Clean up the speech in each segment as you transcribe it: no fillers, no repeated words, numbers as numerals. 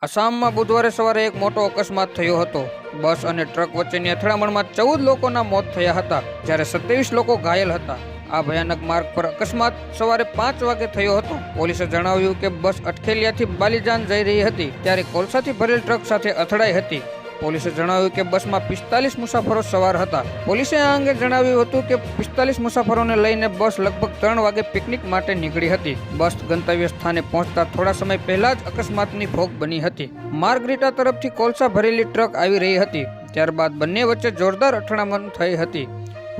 આસામમાં બુધવારે સવારે એક મોટો અકસ્માત થયો હતો। બસ અને ટ્રક વચ્ચેની અથડામણમાં 14 લોકોના મોત થયા હતા, જ્યારે 27 લોકો ઘાયલ હતા। આ ભયાનક માર્ગ પર અકસ્માત સવારે 5 વાગે થયો હતો। પોલીસે જણાવ્યું કે બસ અટખેલિયાથી બાલીજાન જઈ રહી હતી ત્યારે કોલસાથી ભરેલ ટ્રક સાથે અથડાઈ હતી। પોલીસે જણાવ્યું કે બસમાં 45 મુસાફરો સવાર હતા। પોલીસે આ અંગે જણાવ્યું હતું કે 45 મુસાફરોને લઈને બસ લગભગ 3 વાગે પિકનિક માટે નીકળી હતી। બસ ગંતવ્ય સ્થાને પહોંચતા થોડા સમય પહેલા જ અકસ્માતની ભોગ બની હતી। માર્ગરીટા તરફથી કોલસા ભરેલી ટ્રક આવી રહી હતી, ત્યારબાદ બંને વચ્ચે જોરદાર અથડામણ થઈ હતી।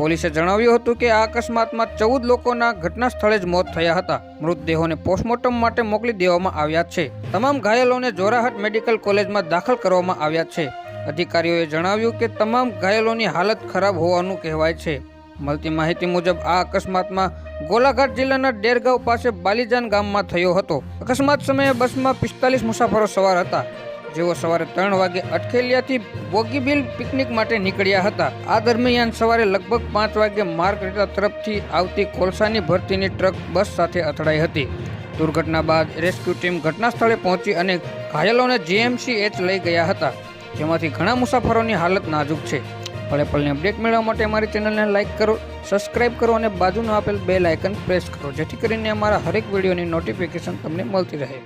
પોલીસે જણાવ્યું હતું કે આ અકસ્માતમાં 14 લોકોના ઘટના સ્થળે જ મોત થયા હતા। મૃતદેહોને પોસ્ટમોર્ટમ માટે મોકલી દેવામાં આવ્યા છે। તમામ ઘાયલોને જોરાહટ મેડિકલ કોલેજમાં દાખલ કરવામાં આવ્યા છે। અધિકારીઓએ જણાવ્યું કે તમામ ઘાયલોની હાલત ખરાબ હોવાનું કહેવાય છે। મળતી માહિતી મુજબ આ અકસ્માતમાં ગોલાઘાટ જિલ્લાના ડેરગાંવ પાસે બાલીજાન ગામમાં થયો હતો। અકસ્માત સમયે બસમાં 45 મુસાફરો સવાર હતા, જેઓ સવારે 3 વાગે અટખેલિયાથી બોગીબીલ પિકનિક માટે નીકળ્યા હતા। આ દરમિયાન સવારે લગભગ 5 વાગે માર્ગરીટા તરફથી આવતી કોલસાની ભરતીની ટ્રક બસ સાથે અથડાઈ હતી। દુર્ઘટના બાદ રેસ્ક્યુ ટીમ ઘટના સ્થળે પહોંચી અને ઘાયલોને જીએમસીએચ લઈ ગયા હતા, જેમાંથી ઘણા મુસાફરોની હાલત નાજુક છે। પળે પળની અપડેટ મેળવવા માટે અમારી ચેનલને લાઇક કરો, સબસ્ક્રાઇબ કરો અને બાજુનું આપેલ બેલ આઇકન પ્રેસ કરો, જેથી કરીને અમારા હરેક વિડીયોની નોટિફિકેશન તમને મળતી રહે।